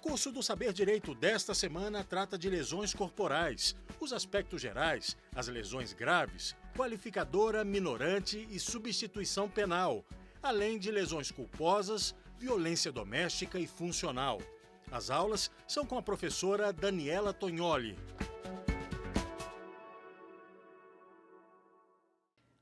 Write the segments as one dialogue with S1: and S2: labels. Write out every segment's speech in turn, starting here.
S1: curso do Saber Direito desta semana trata de lesões corporais, os aspectos gerais, as lesões graves, qualificadora, minorante e substituição penal, além de lesões culposas, violência doméstica e funcional. As aulas são com a professora Daniela Tognoli.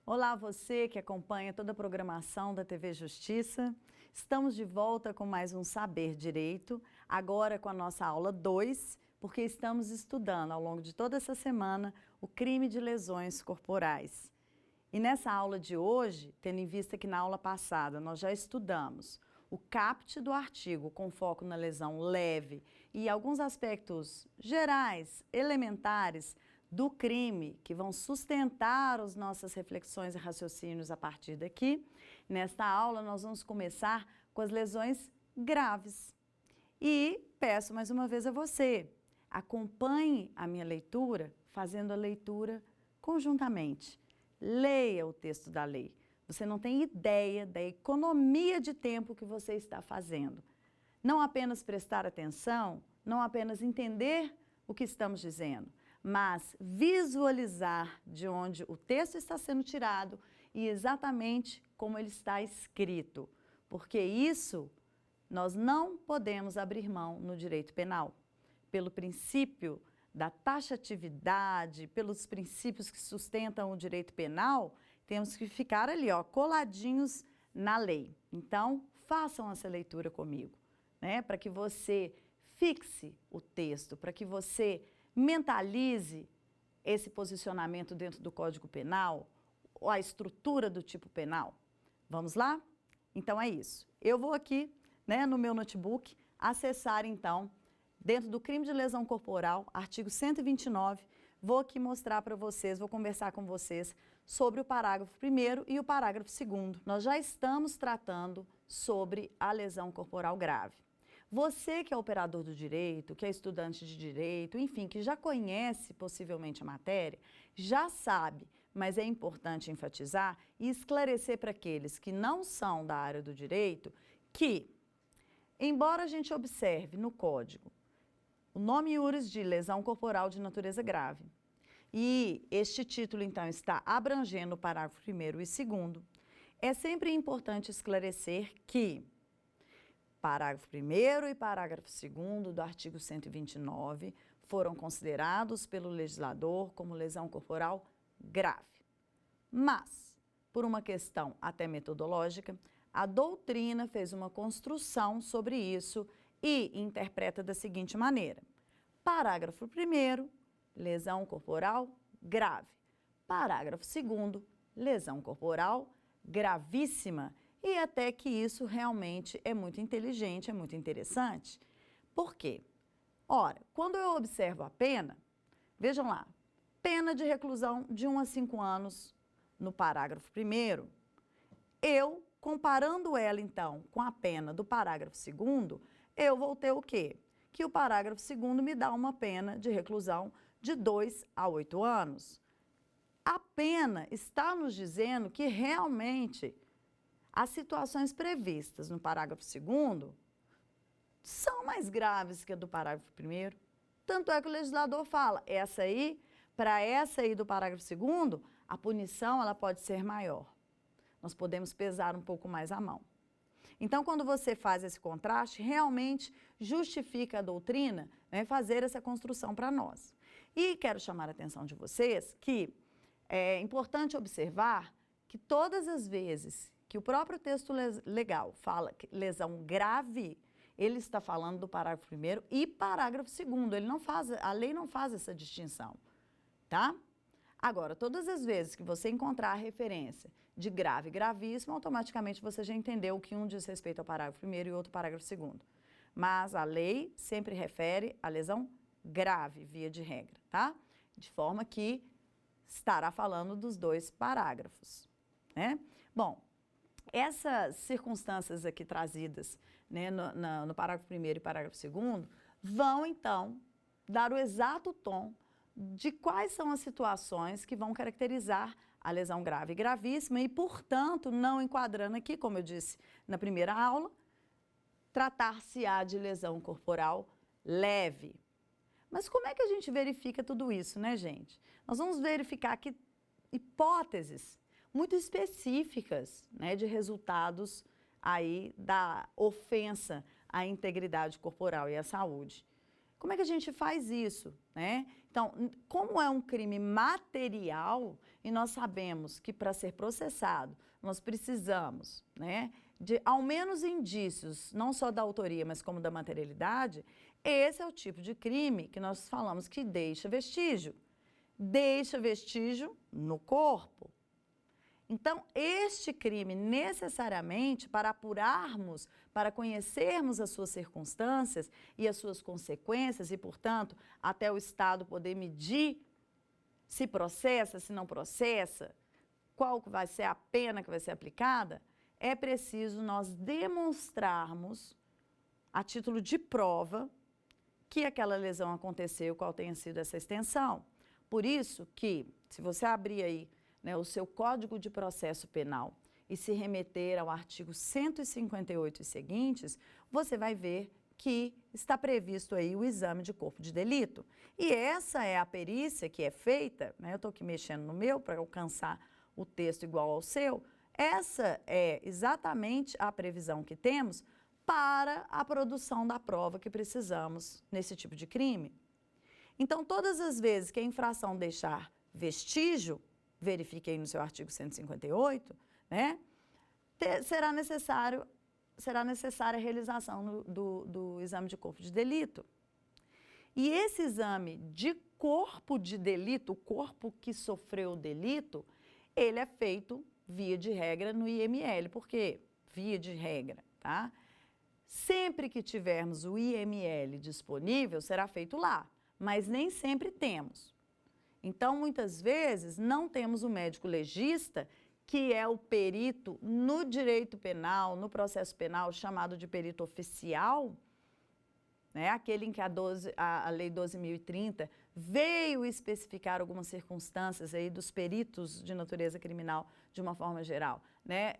S2: Olá, você que acompanha toda a programação da TV Justiça. Estamos de volta com mais um Saber Direito, agora com a nossa aula 2, porque estamos estudando ao longo de toda essa semana o crime de lesões corporais. E nessa aula de hoje, tendo em vista que na aula passada nós já estudamos o caput do artigo com foco na lesão leve e alguns aspectos gerais, elementares, do crime, que vão sustentar as nossas reflexões e raciocínios a partir daqui. Nesta aula, nós vamos começar com as lesões graves. E peço mais uma vez a você, acompanhe a minha leitura, fazendo a leitura conjuntamente. Leia o texto da lei. Você não tem ideia da economia de tempo que você está fazendo. Não apenas prestar atenção, não apenas entender o que estamos dizendo, mas visualizar de onde o texto está sendo tirado e exatamente como ele está escrito, porque isso nós não podemos abrir mão no direito penal. Pelo princípio da taxatividade, pelos princípios que sustentam o direito penal, temos que ficar ali, coladinhos na lei. Então, façam essa leitura comigo, né, para que você fixe o texto, para que você mentalize esse posicionamento dentro do Código Penal, ou a estrutura do tipo penal. Vamos lá? Então é isso. Eu vou aqui, né, no meu notebook, acessar então, dentro do crime de lesão corporal, artigo 129, vou aqui mostrar para vocês, vou conversar com vocês sobre o parágrafo 1º e o parágrafo 2º. Nós já estamos tratando sobre a lesão corporal grave. Você que é operador do direito, que é estudante de direito, enfim, que já conhece possivelmente a matéria, já sabe, mas é importante enfatizar e esclarecer para aqueles que não são da área do direito que, embora a gente observe no Código o nome iuris de lesão corporal de natureza grave, e este título então está abrangendo o parágrafo 1º e 2º, é sempre importante esclarecer que parágrafo 1º e parágrafo 2º do artigo 129 foram considerados pelo legislador como lesão corporal grave. Mas, por uma questão até metodológica, a doutrina fez uma construção sobre isso e interpreta da seguinte maneira: parágrafo 1º, lesão corporal grave. Parágrafo 2º, lesão corporal gravíssima. E até que isso realmente é muito inteligente, é muito interessante. Por quê? Ora, quando eu observo a pena, vejam lá, pena de reclusão de 1 a 5 anos no parágrafo 1º, eu, comparando ela então com a pena do parágrafo 2º, eu vou ter o quê? Que o parágrafo 2º me dá uma pena de reclusão de 2 a 8 anos. A pena está nos dizendo que realmente as situações previstas no parágrafo 2º são mais graves que a do parágrafo 1º. Tanto é que o legislador fala, para essa aí do parágrafo 2º, a punição ela pode ser maior. Nós podemos pesar um pouco mais a mão. Então, quando você faz esse contraste, realmente justifica a doutrina, né, fazer essa construção para nós. E quero chamar a atenção de vocês que é importante observar que todas as vezes que o próprio texto legal fala que lesão grave, ele está falando do parágrafo 1º e parágrafo 2º. A lei não faz essa distinção, tá? Agora, todas as vezes que você encontrar a referência de grave e gravíssimo, automaticamente você já entendeu que um diz respeito ao parágrafo 1º e outro parágrafo 2º. Mas a lei sempre refere a lesão grave, via de regra, tá? De forma que estará falando dos dois parágrafos, né? Bom, essas circunstâncias aqui trazidas, né, no parágrafo 1º e parágrafo 2º vão, então, dar o exato tom de quais são as situações que vão caracterizar a lesão grave e gravíssima e, portanto, não enquadrando aqui, como eu disse na primeira aula, tratar-se-á de lesão corporal leve. Mas como é que a gente verifica tudo isso, né, gente? Nós vamos verificar aqui hipóteses muito específicas, né, de resultados aí da ofensa à integridade corporal e à saúde. Como é que a gente faz isso, né? Então, como é um crime material e nós sabemos que para ser processado nós precisamos, né, de ao menos indícios, não só da autoria, mas como da materialidade, esse é o tipo de crime que nós falamos que deixa vestígio. Deixa vestígio no corpo. Então, este crime, necessariamente, para apurarmos, para conhecermos as suas circunstâncias e as suas consequências e, portanto, até o Estado poder medir se processa, se não processa, qual vai ser a pena que vai ser aplicada, é preciso nós demonstrarmos, a título de prova, que aquela lesão aconteceu, qual tenha sido essa extensão. Por isso que, se você abrir aí, né, o seu Código de Processo Penal e se remeter ao artigo 158 e seguintes, você vai ver que está previsto aí o exame de corpo de delito. E essa é a perícia que é feita, né, eu estou aqui mexendo no meu para alcançar o texto igual ao seu, essa é exatamente a previsão que temos para a produção da prova que precisamos nesse tipo de crime. Então, todas as vezes que a infração deixar vestígio, verifique aí no seu artigo 158, né, será necessária a realização do exame de corpo de delito. E esse exame de corpo de delito, o corpo que sofreu o delito, ele é feito via de regra no IML. Por quê? Via de regra, tá? Sempre que tivermos o IML disponível, será feito lá, mas nem sempre temos. Então, muitas vezes, não temos o médico legista, que é o perito no direito penal, no processo penal, chamado de perito oficial, né? Aquele em que a Lei 12.030 veio especificar algumas circunstâncias aí dos peritos de natureza criminal de uma forma geral, né?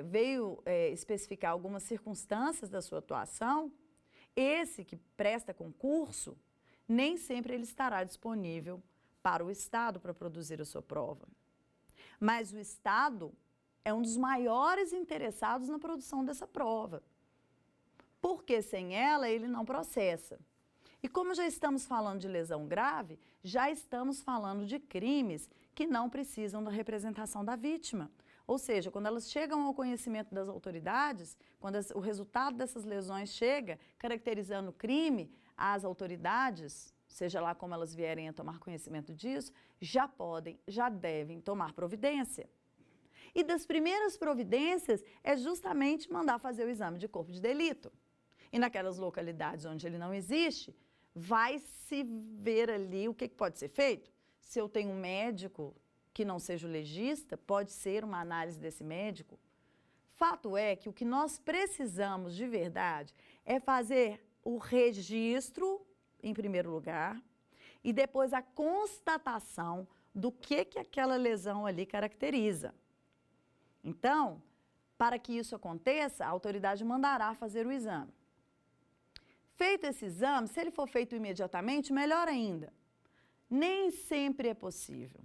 S2: Veio especificar algumas circunstâncias da sua atuação. Esse que presta concurso, nem sempre ele estará disponível para o Estado para produzir a sua prova. Mas o Estado é um dos maiores interessados na produção dessa prova, porque sem ela ele não processa. E como já estamos falando de lesão grave, já estamos falando de crimes que não precisam da representação da vítima. Ou seja, quando elas chegam ao conhecimento das autoridades, quando o resultado dessas lesões chega, caracterizando o crime, as autoridades, seja lá como elas vierem a tomar conhecimento disso, já devem tomar providência. E das primeiras providências é justamente mandar fazer o exame de corpo de delito. E naquelas localidades onde ele não existe, vai se ver ali o que pode ser feito. Se eu tenho um médico que não seja o legista, pode ser uma análise desse médico. Fato é que o que nós precisamos de verdade é fazer o registro, em primeiro lugar, e depois a constatação do que aquela lesão ali caracteriza. Então, para que isso aconteça, a autoridade mandará fazer o exame. Feito esse exame, se ele for feito imediatamente, melhor ainda. Nem sempre é possível.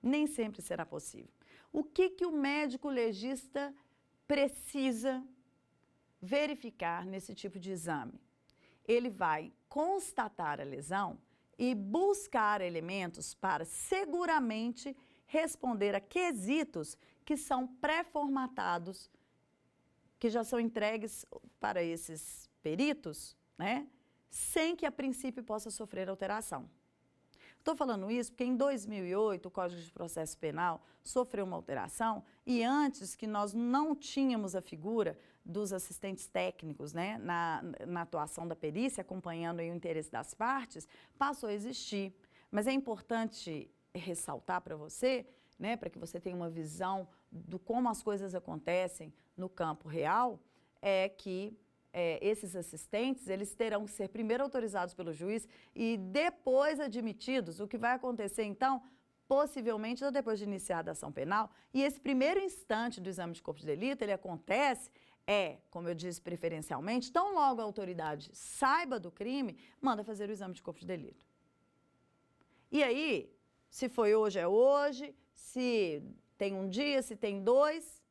S2: Nem sempre será possível. O que o médico legista precisa verificar nesse tipo de exame? Ele vai constatar a lesão e buscar elementos para seguramente responder a quesitos que são pré-formatados, que já são entregues para esses peritos, né, sem que a princípio possa sofrer alteração. Estou falando isso porque em 2008 o Código de Processo Penal sofreu uma alteração e antes que nós não tínhamos a figura dos assistentes técnicos, né, na atuação da perícia, acompanhando aí o interesse das partes, passou a existir. Mas é importante ressaltar para você, né, para que você tenha uma visão de como as coisas acontecem no campo real, é que esses assistentes, eles terão que ser primeiro autorizados pelo juiz e depois admitidos. O que vai acontecer, então, possivelmente, já depois de iniciada a ação penal, e esse primeiro instante do exame de corpo de delito, ele acontece como eu disse preferencialmente, tão logo a autoridade saiba do crime, manda fazer o exame de corpo de delito. E aí, se foi hoje, é hoje, se tem um dia, se tem 2,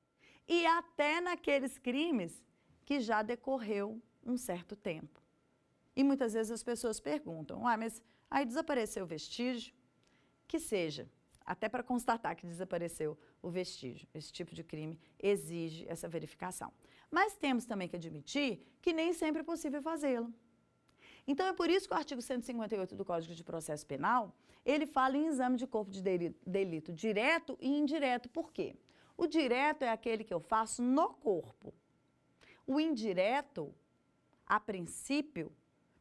S2: e até naqueles crimes que já decorreu um certo tempo. E muitas vezes as pessoas perguntam, mas aí desapareceu o vestígio? Que seja, até para constatar que desapareceu o vestígio. Esse tipo de crime exige essa verificação. Mas temos também que admitir que nem sempre é possível fazê-lo. Então, é por isso que o artigo 158 do Código de Processo Penal, ele fala em exame de corpo de delito direto e indireto. Por quê? O direto é aquele que eu faço no corpo. O indireto, a princípio,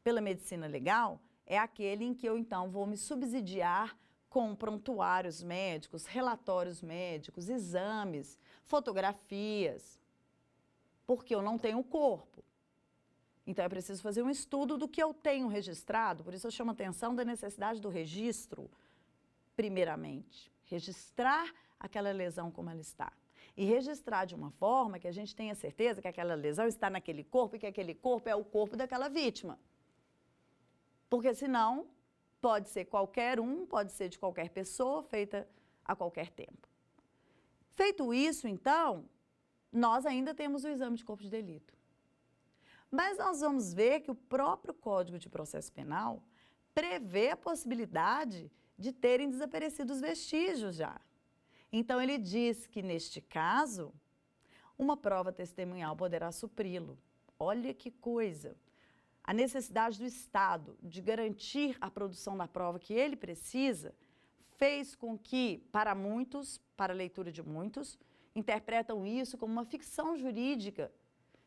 S2: pela medicina legal, é aquele em que eu, então, vou me subsidiar com prontuários médicos, relatórios médicos, exames, fotografias, porque eu não tenho o corpo. Então, é preciso fazer um estudo do que eu tenho registrado, por isso eu chamo a atenção da necessidade do registro, primeiramente. Registrar aquela lesão como ela está. E registrar de uma forma que a gente tenha certeza que aquela lesão está naquele corpo e que aquele corpo é o corpo daquela vítima. Porque senão, pode ser qualquer um, pode ser de qualquer pessoa, feita a qualquer tempo. Feito isso, então, nós ainda temos o exame de corpo de delito. Mas nós vamos ver que o próprio Código de Processo Penal prevê a possibilidade de terem desaparecido os vestígios já. Então, ele diz que, neste caso, uma prova testemunhal poderá supri-lo. Olha que coisa! A necessidade do Estado de garantir a produção da prova que ele precisa fez com que, para muitos, para a leitura de muitos, interpretam isso como uma ficção jurídica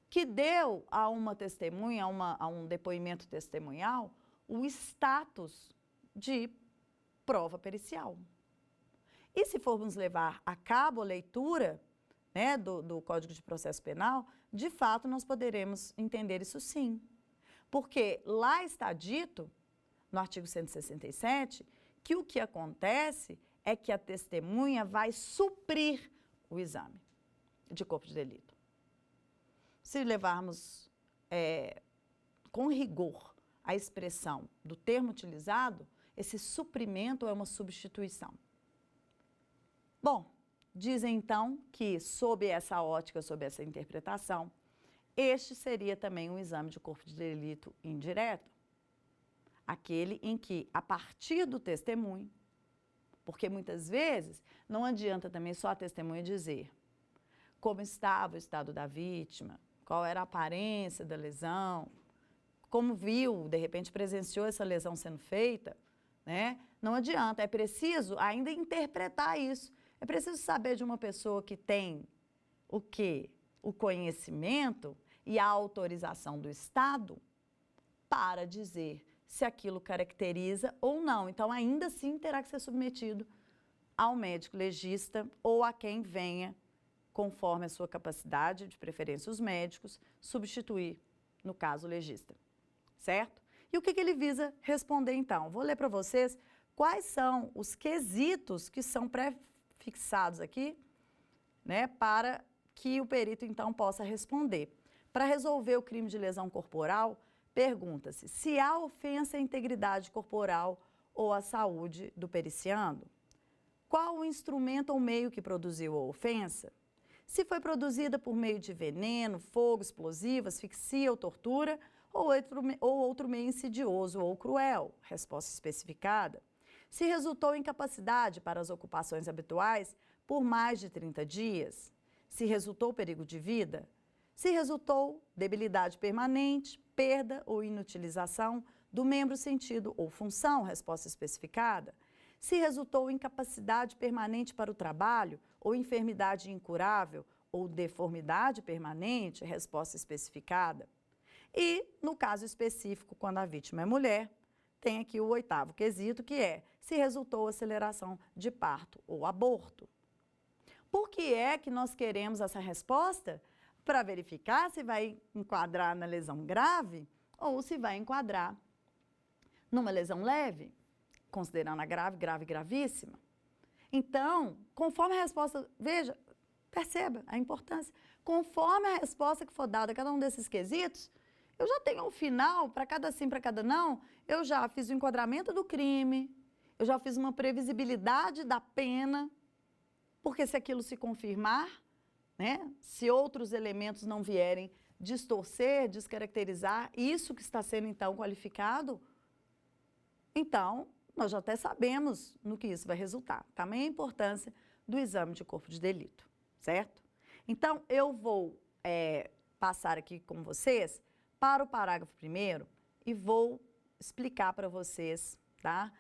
S2: que deu a uma testemunha, a um depoimento testemunhal, o status de prova pericial. E se formos levar a cabo a leitura, né, do Código de Processo Penal, de fato nós poderemos entender isso sim. Porque lá está dito, no artigo 167, que o que acontece é que a testemunha vai suprir o exame de corpo de delito. Se levarmos com rigor a expressão do termo utilizado, esse suprimento é uma substituição. Bom, dizem então que, sob essa ótica, sob essa interpretação, este seria também um exame de corpo de delito indireto, aquele em que, a partir do testemunho, porque muitas vezes não adianta também só a testemunha dizer como estava o estado da vítima, qual era a aparência da lesão, como viu, de repente presenciou essa lesão sendo feita, né? Não adianta, é preciso ainda interpretar isso. É preciso saber de uma pessoa que tem o quê? O conhecimento e a autorização do Estado para dizer se aquilo caracteriza ou não. Então, ainda assim, terá que ser submetido ao médico legista ou a quem venha, conforme a sua capacidade, de preferência os médicos, substituir, no caso, o legista. Certo? E o que ele visa responder, então? Vou ler para vocês quais são os quesitos que são pré-fixados aqui, né, para que o perito, então, possa responder. Para resolver o crime de lesão corporal, pergunta-se se há ofensa à integridade corporal ou à saúde do periciando. Qual o instrumento ou meio que produziu a ofensa? Se foi produzida por meio de veneno, fogo, explosivo, asfixia ou tortura, ou outro meio insidioso ou cruel, resposta especificada. Se resultou incapacidade para as ocupações habituais por mais de 30 dias. Se resultou perigo de vida. Se resultou debilidade permanente, perda ou inutilização do membro sentido ou função, resposta especificada. Se resultou incapacidade permanente para o trabalho ou enfermidade incurável ou deformidade permanente, resposta especificada. E, no caso específico, quando a vítima é mulher, tem aqui o 8º quesito, que é se resultou aceleração de parto ou aborto. Por que é que nós queremos essa resposta? Para verificar se vai enquadrar na lesão grave ou se vai enquadrar numa lesão leve, considerando a grave, grave, gravíssima. Então, conforme a resposta, veja, Perceba a importância. Conforme a resposta que for dada a cada um desses quesitos, eu já tenho um final, para cada sim, para cada não, eu já fiz o enquadramento do crime, eu já fiz uma previsibilidade da pena, porque se aquilo se confirmar, né, se outros elementos não vierem distorcer, descaracterizar isso que está sendo então qualificado, então nós já até sabemos no que isso vai resultar. Também a importância do exame de corpo de delito, certo? Então eu vou passar aqui com vocês para o parágrafo 1º e vou explicar para vocês, tá?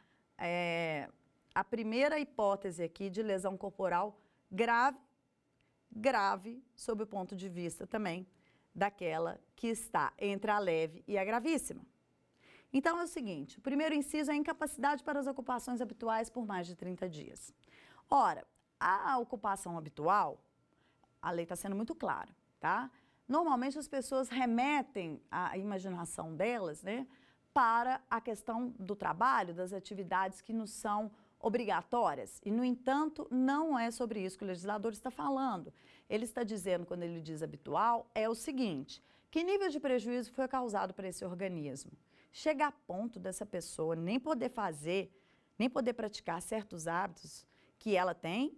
S2: A primeira hipótese aqui de lesão corporal grave, sob o ponto de vista também daquela que está entre a leve e a gravíssima. Então, é o seguinte, o primeiro inciso é a incapacidade para as ocupações habituais por mais de 30 dias. Ora, a ocupação habitual, a lei está sendo muito clara, tá? Normalmente as pessoas remetem a imaginação delas, né, para a questão do trabalho, das atividades que nos são obrigatórias. E, no entanto, não é sobre isso que o legislador está falando. Ele está dizendo, quando ele diz habitual, é o seguinte, que nível de prejuízo foi causado para esse organismo? Chega a ponto dessa pessoa nem poder fazer, nem poder praticar certos hábitos que ela tem?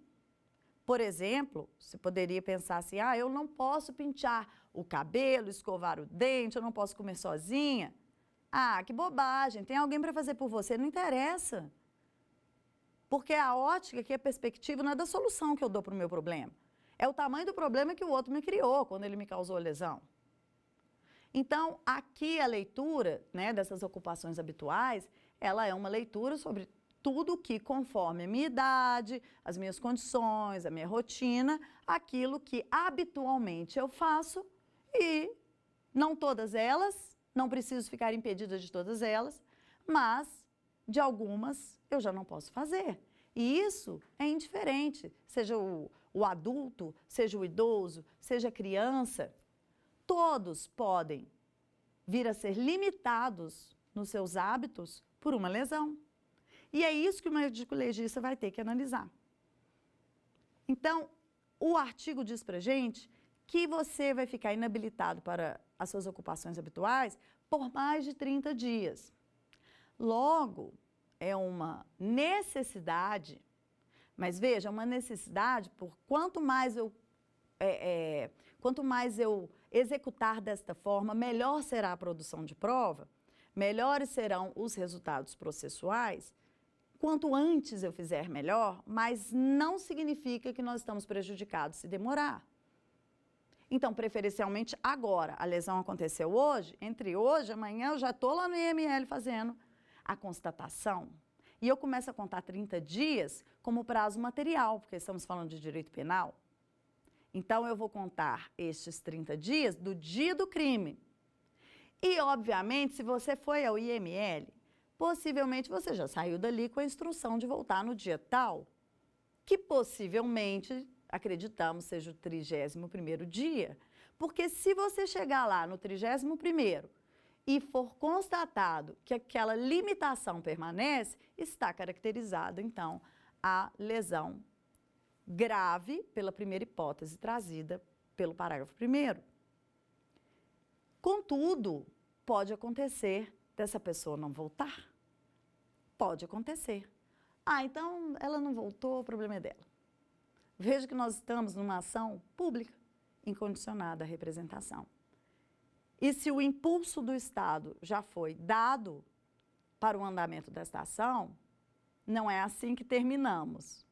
S2: Por exemplo, você poderia pensar assim, eu não posso pentear o cabelo, escovar o dente, eu não posso comer sozinha. Que bobagem, tem alguém para fazer por você, não interessa. Porque a ótica, que a perspectiva não é da solução que eu dou para o meu problema. É o tamanho do problema que o outro me criou quando ele me causou a lesão. Então, aqui a leitura, né, dessas ocupações habituais, ela é uma leitura sobre tudo que, conforme a minha idade, as minhas condições, a minha rotina, aquilo que habitualmente eu faço e não todas elas, não preciso ficar impedida de todas elas, mas de algumas eu já não posso fazer. E isso é indiferente, seja o adulto, seja o idoso, seja a criança, todos podem vir a ser limitados nos seus hábitos por uma lesão. E é isso que o médico legista vai ter que analisar. Então, o artigo diz pra gente que você vai ficar inabilitado para as suas ocupações habituais por mais de 30 dias. Logo, é uma necessidade, mas veja, uma necessidade por quanto mais eu executar desta forma, melhor será a produção de prova, melhores serão os resultados processuais. Quanto antes eu fizer melhor, mas não significa que nós estamos prejudicados se demorar. Então, preferencialmente agora, a lesão aconteceu hoje, entre hoje e amanhã eu já estou lá no IML fazendo a constatação. E eu começo a contar 30 dias como prazo material, porque estamos falando de direito penal. Então, eu vou contar estes 30 dias do dia do crime. E, obviamente, se você foi ao IML, possivelmente você já saiu dali com a instrução de voltar no dia tal, que possivelmente, acreditamos, seja o 31º dia. Porque se você chegar lá no 31º e for constatado que aquela limitação permanece, está caracterizado, então, a lesão grave pela primeira hipótese trazida pelo parágrafo 1º. Contudo, pode acontecer dessa pessoa não voltar. Pode acontecer. Então ela não voltou, o problema é dela. Veja que nós estamos numa ação pública, incondicionada à representação. E se o impulso do Estado já foi dado para o andamento desta ação, não é assim que terminamos.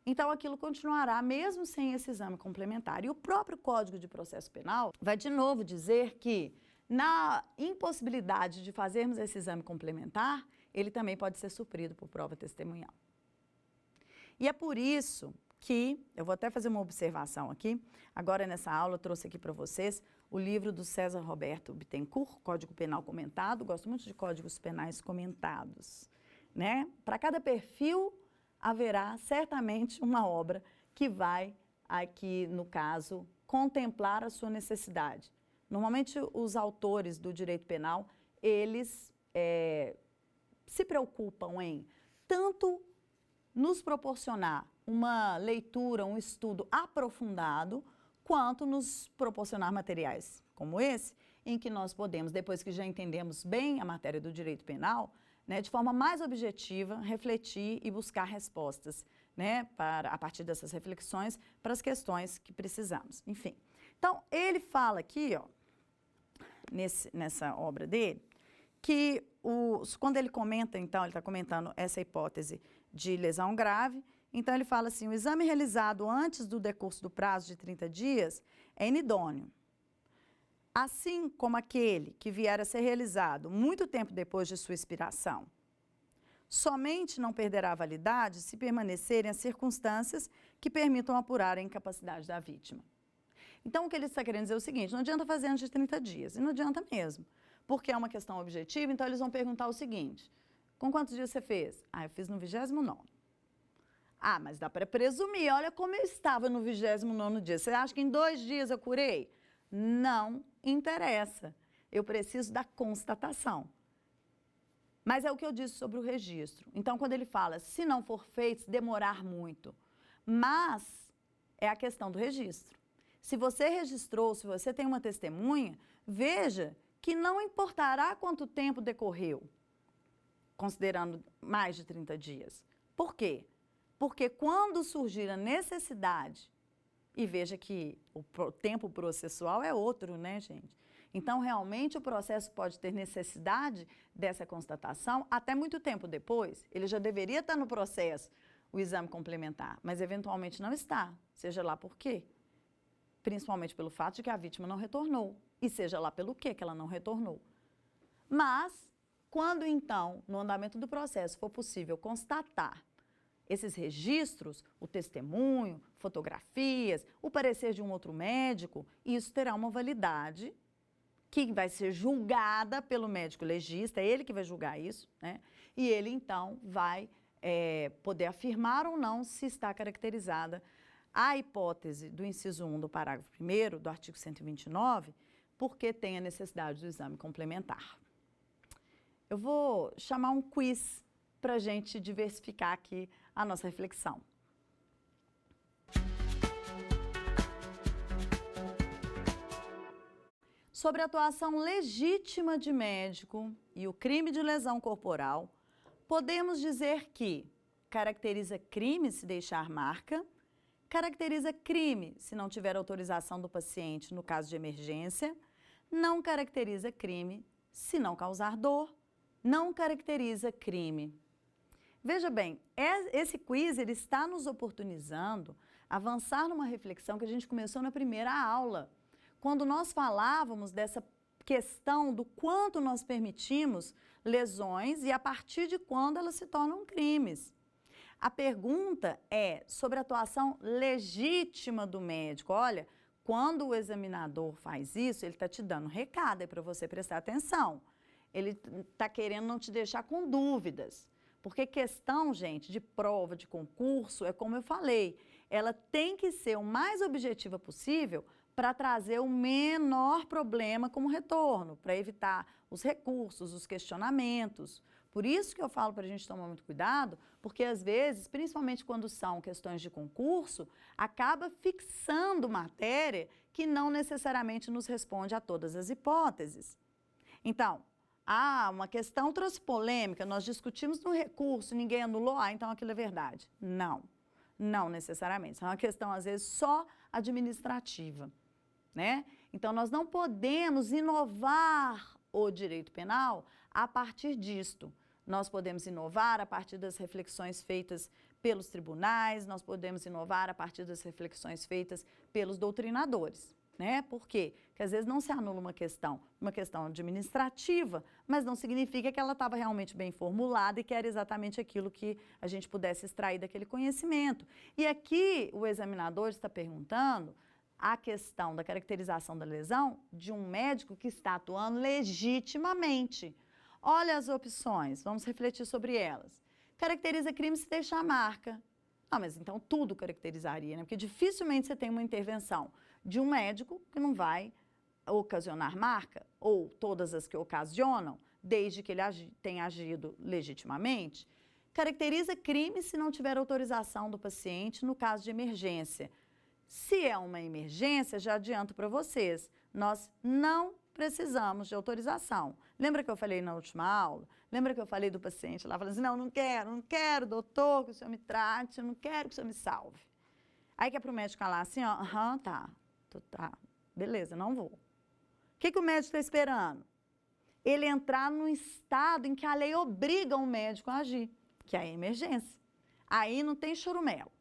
S2: Então, aquilo continuará mesmo sem esse exame complementar. E o próprio Código de Processo Penal vai de novo dizer que, na impossibilidade de fazermos esse exame complementar, ele também pode ser suprido por prova testemunhal. E é por isso que, eu vou até fazer uma observação aqui, agora nessa aula eu trouxe aqui para vocês o livro do César Roberto Bittencourt, Código Penal Comentado, gosto muito de códigos penais comentados, né? Para cada perfil haverá certamente uma obra que vai, aqui no caso, contemplar a sua necessidade. Normalmente os autores do direito penal, eles se preocupam em tanto nos proporcionar uma leitura, um estudo aprofundado, quanto nos proporcionar materiais como esse, em que nós podemos, depois que já entendemos bem a matéria do direito penal, né, de forma mais objetiva, refletir e buscar respostas, né, a partir dessas reflexões, para as questões que precisamos. Enfim, então, ele fala aqui, ó, nessa obra dele, que quando ele comenta, então, ele está comentando essa hipótese de lesão grave, então ele fala assim, o exame realizado antes do decurso do prazo de 30 dias é inidôneo. Assim como aquele que vier a ser realizado muito tempo depois de sua expiração. Somente não perderá a validade se permanecerem as circunstâncias que permitam apurar a incapacidade da vítima. Então, o que ele está querendo dizer é o seguinte, não adianta fazer antes de 30 dias, e não adianta mesmo, porque é uma questão objetiva, então eles vão perguntar o seguinte, com quantos dias você fez? Ah, eu fiz no 29º. Ah, mas dá para presumir, olha como eu estava no 29º dia, você acha que em 2 dias eu curei? Não interessa, eu preciso da constatação. Mas é o que eu disse sobre o registro. Então, quando ele fala, se não for feito, se demorar muito, mas é a questão do registro. Se você registrou, se você tem uma testemunha, veja que não importará quanto tempo decorreu, considerando mais de 30 dias. Por quê? Porque quando surgir a necessidade, e veja que o tempo processual é outro, né, gente? Então, realmente, o processo pode ter necessidade dessa constatação até muito tempo depois. Ele já deveria estar no processo, o exame complementar, mas eventualmente não está, seja lá por quê. Principalmente pelo fato de que a vítima não retornou, e seja lá pelo que ela não retornou. Mas, quando então, no andamento do processo, for possível constatar esses registros, o testemunho, fotografias, o parecer de um outro médico, isso terá uma validade que vai ser julgada pelo médico legista, é ele que vai julgar isso, né? E ele, então, vai poder afirmar ou não se está caracterizada a hipótese do inciso 1 do parágrafo 1º do artigo 129, porque tem a necessidade do exame complementar. Eu vou chamar um quiz para a gente diversificar aqui a nossa reflexão. Sobre a atuação legítima de médico e o crime de lesão corporal, podemos dizer que caracteriza crime se deixar marca, caracteriza crime se não tiver autorização do paciente no caso de emergência, não caracteriza crime se não causar dor, não caracteriza crime. Veja bem, esse quiz ele está nos oportunizando avançar numa reflexão que a gente começou na primeira aula, quando nós falávamos dessa questão do quanto nós permitimos lesões e a partir de quando elas se tornam crimes. A pergunta é sobre a atuação legítima do médico. Olha, quando o examinador faz isso, ele está te dando um recado, é para você prestar atenção. Ele está querendo não te deixar com dúvidas. Porque questão, gente, de prova, de concurso, é como eu falei, ela tem que ser o mais objetiva possível para trazer o menor problema como retorno, para evitar os recursos, os questionamentos. Por isso que eu falo para a gente tomar muito cuidado, porque às vezes, principalmente quando são questões de concurso, acaba fixando matéria que não necessariamente nos responde a todas as hipóteses. Então, uma questão trouxe polêmica, nós discutimos no recurso, ninguém anulou, então aquilo é verdade. Não, não necessariamente. É uma questão, às vezes, só administrativa, né? Então, nós não podemos inovar o direito penal a partir disto. Nós podemos inovar a partir das reflexões feitas pelos tribunais, nós podemos inovar a partir das reflexões feitas pelos doutrinadores. Né? Por quê? Porque às vezes não se anula uma questão administrativa, mas não significa que ela estava realmente bem formulada e que era exatamente aquilo que a gente pudesse extrair daquele conhecimento. E aqui o examinador está perguntando a questão da caracterização da lesão de um médico que está atuando legitimamente. Olha as opções, vamos refletir sobre elas. Caracteriza crime se deixar marca. Ah, mas então tudo caracterizaria, né? Porque dificilmente você tem uma intervenção de um médico que não vai ocasionar marca, ou todas as que ocasionam, desde que ele tenha agido legitimamente. Caracteriza crime se não tiver autorização do paciente no caso de emergência. Se é uma emergência, já adianto para vocês, nós não precisamos de autorização. Lembra que eu falei na última aula? Lembra que eu falei do paciente lá, falando assim, não quero, doutor, que o senhor me trate, eu não quero que o senhor me salve. Aí que é para o médico falar assim, ó, tá, beleza, não vou. O que o médico está esperando? Ele entrar num estado em que a lei obriga o médico a agir, que é a emergência. Aí não tem chorumelo,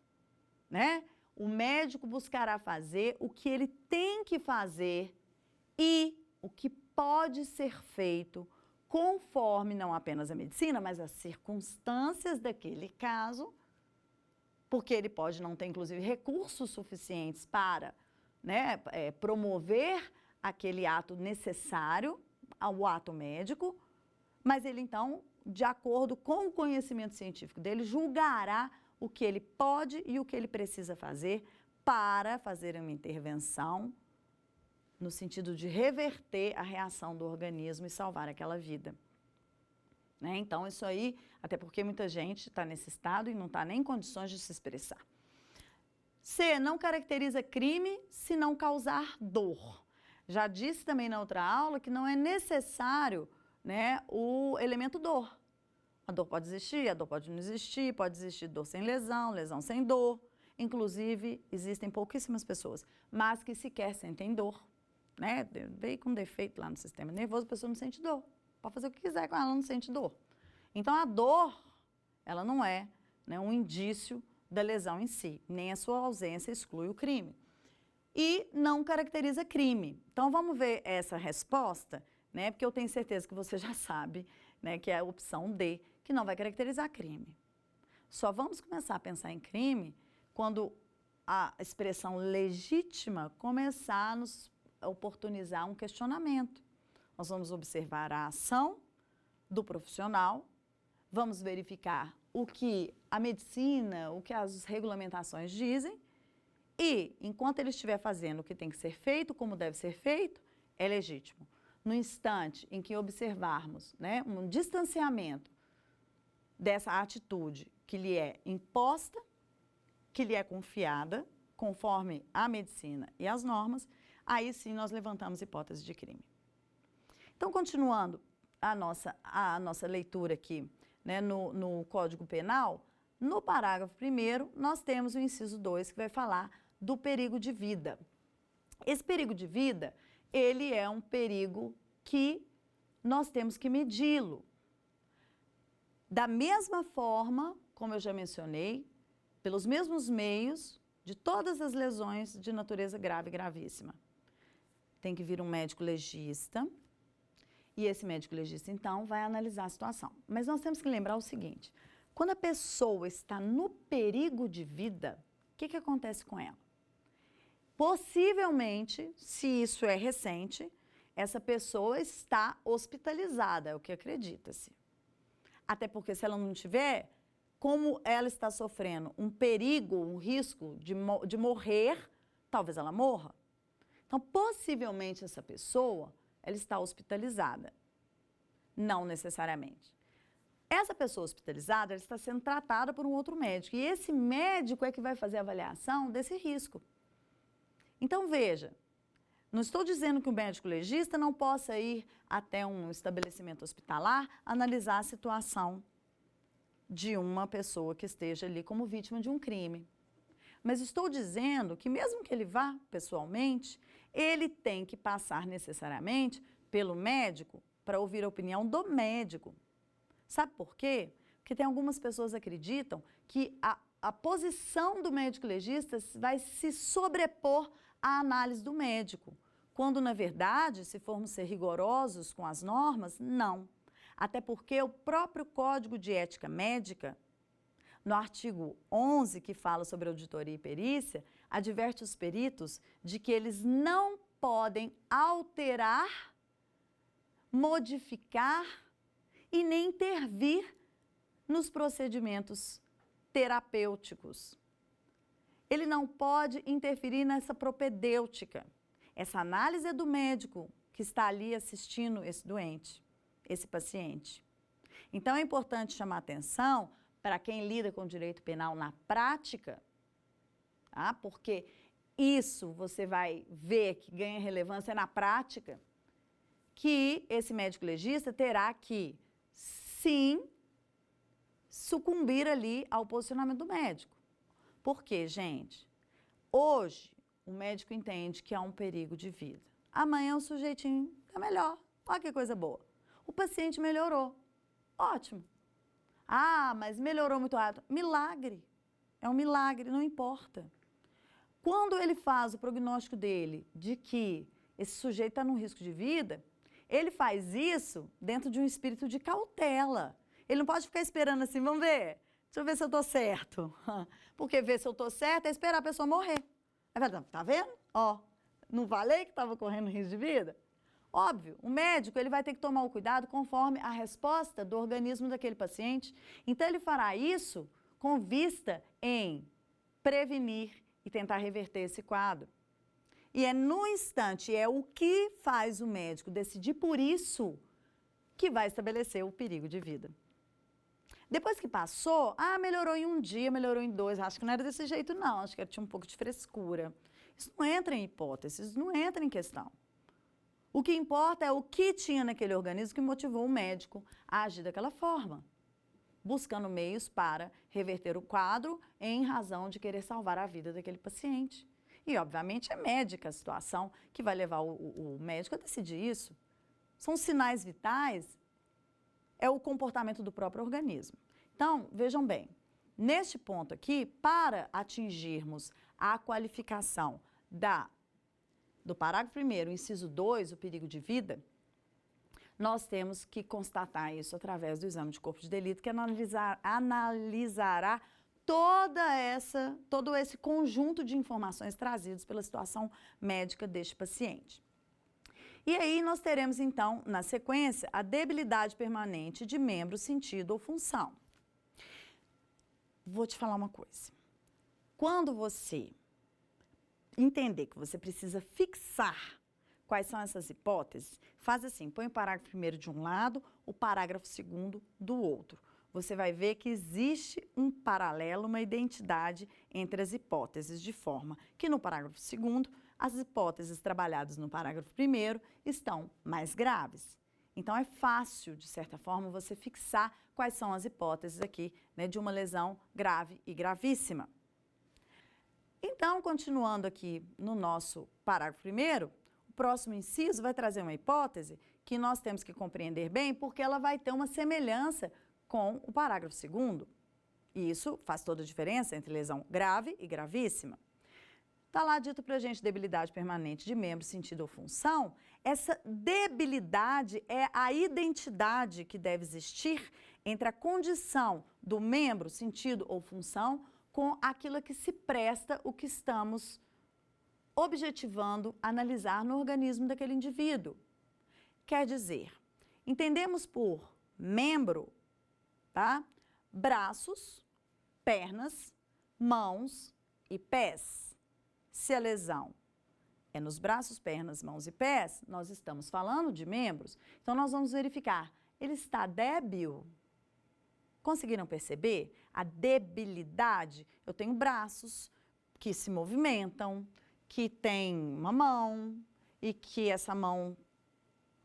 S2: né? O médico buscará fazer o que ele tem que fazer e o que pode ser feito conforme não apenas a medicina, mas as circunstâncias daquele caso, porque ele pode não ter, inclusive, recursos suficientes para, né, promover aquele ato necessário ao ato médico, mas ele, então, de acordo com o conhecimento científico dele, julgará o que ele pode e o que ele precisa fazer para fazer uma intervenção no sentido de reverter a reação do organismo e salvar aquela vida. Né? Então, isso aí, até porque muita gente está nesse estado e não está nem em condições de se expressar. C, não caracteriza crime se não causar dor. Já disse também na outra aula que não é necessário, né, o elemento dor. A dor pode existir, a dor pode não existir, pode existir dor sem lesão, lesão sem dor. Inclusive, existem pouquíssimas pessoas, mas que sequer sentem dor. Né? Veio com defeito lá no sistema nervoso, a pessoa não sente dor. Pode fazer o que quiser com ela, não sente dor. Então, a dor, ela não é, né, um indício da lesão em si, nem a sua ausência exclui o crime. E não caracteriza crime. Então, vamos ver essa resposta, né, porque eu tenho certeza que você já sabe, né, que é a opção D, que não vai caracterizar crime. Só vamos começar a pensar em crime quando a expressão legítima começar a nos oportunizar um questionamento. Nós vamos observar a ação do profissional, vamos verificar o que a medicina, o que as regulamentações dizem e, enquanto ele estiver fazendo o que tem que ser feito, como deve ser feito, é legítimo. No instante em que observarmos, né, um distanciamento dessa atitude que lhe é imposta, que lhe é confiada, conforme a medicina e as normas, aí sim nós levantamos hipótese de crime. Então, continuando a nossa leitura aqui, né, no Código Penal, no parágrafo 1º, nós temos o inciso 2, que vai falar do perigo de vida. Esse perigo de vida, ele é um perigo que nós temos que medi-lo. Da mesma forma, como eu já mencionei, pelos mesmos meios de todas as lesões de natureza grave e gravíssima. Tem que vir um médico legista e esse médico legista, então, vai analisar a situação. Mas nós temos que lembrar o seguinte, quando a pessoa está no perigo de vida, o que acontece com ela? Possivelmente, se isso é recente, essa pessoa está hospitalizada, é o que acredita-se. Até porque se ela não tiver, como ela está sofrendo um perigo, um risco de morrer, talvez ela morra. Então, possivelmente, essa pessoa, ela está hospitalizada. Não necessariamente. Essa pessoa hospitalizada, ela está sendo tratada por um outro médico. E esse médico é que vai fazer a avaliação desse risco. Então, veja, não estou dizendo que o médico legista não possa ir até um estabelecimento hospitalar analisar a situação de uma pessoa que esteja ali como vítima de um crime. Mas estou dizendo que mesmo que ele vá pessoalmente, ele tem que passar necessariamente pelo médico para ouvir a opinião do médico. Sabe por quê? Porque tem algumas pessoas que acreditam que a posição do médico legista vai se sobrepor à análise do médico, quando, na verdade, se formos ser rigorosos com as normas, não. Até porque o próprio Código de Ética Médica, no artigo 11, que fala sobre auditoria e perícia, adverte os peritos de que eles não podem alterar, modificar e nem intervir nos procedimentos terapêuticos. Ele não pode interferir nessa propedêutica. Essa análise é do médico que está ali assistindo esse doente, esse paciente. Então, é importante chamar atenção para quem lida com direito penal na prática, tá? Porque isso você vai ver que ganha relevância na prática, que esse médico legista terá que, sim, sucumbir ali ao posicionamento do médico. Por quê, gente? Hoje, o médico entende que há um perigo de vida. Amanhã o sujeitinho está melhor. Olha que coisa boa. O paciente melhorou. Ótimo. Ah, mas melhorou muito rápido. Milagre. É um milagre, não importa. Quando ele faz o prognóstico dele de que esse sujeito está num risco de vida, ele faz isso dentro de um espírito de cautela. Ele não pode ficar esperando assim, vamos ver, deixa eu ver se eu estou certo. Porque ver se eu estou certo é esperar a pessoa morrer. É verdade, tá vendo? Ó, não falei que estava correndo risco de vida? Óbvio, o médico ele vai ter que tomar o cuidado conforme a resposta do organismo daquele paciente. Então, ele fará isso com vista em prevenir e tentar reverter esse quadro. E é no instante, é o que faz o médico decidir por isso que vai estabelecer o perigo de vida. Depois que passou, melhorou em um dia, melhorou em 2, acho que não era desse jeito não, acho que tinha um pouco de frescura. Isso não entra em hipótese, isso não entra em questão. O que importa é o que tinha naquele organismo que motivou o médico a agir daquela forma, buscando meios para reverter o quadro em razão de querer salvar a vida daquele paciente. E, obviamente, é médica a situação que vai levar o médico a decidir isso. São sinais vitais, é o comportamento do próprio organismo. Então, vejam bem, neste ponto aqui, para atingirmos a qualificação do parágrafo 1º, inciso 2, o perigo de vida, nós temos que constatar isso através do exame de corpo de delito, que analisará todo esse conjunto de informações trazidas pela situação médica deste paciente. E aí nós teremos, então, na sequência, a debilidade permanente de membro, sentido ou função. Vou te falar uma coisa. Quando você entender que você precisa fixar quais são essas hipóteses, faz assim, põe o parágrafo 1º de um lado, o parágrafo 2º do outro. Você vai ver que existe um paralelo, uma identidade entre as hipóteses, de forma que no parágrafo 2º, as hipóteses trabalhadas no parágrafo 1º estão mais graves. Então, é fácil, de certa forma, você fixar quais são as hipóteses aqui, né, de uma lesão grave e gravíssima. Então, continuando aqui no nosso parágrafo 1º, o próximo inciso vai trazer uma hipótese que nós temos que compreender bem, porque ela vai ter uma semelhança com o parágrafo 2º. E isso faz toda a diferença entre lesão grave e gravíssima. Está lá dito para a gente debilidade permanente de membro, sentido ou função. Essa debilidade é a identidade que deve existir entre a condição do membro, sentido ou função com aquilo que se presta o que estamos objetivando analisar no organismo daquele indivíduo. Quer dizer, entendemos por membro, tá? Braços, pernas, mãos e pés. Se a lesão é nos braços, pernas, mãos e pés, nós estamos falando de membros, então nós vamos verificar, ele está débil? Conseguiram perceber a debilidade? Eu tenho braços que se movimentam, que tem uma mão e que essa mão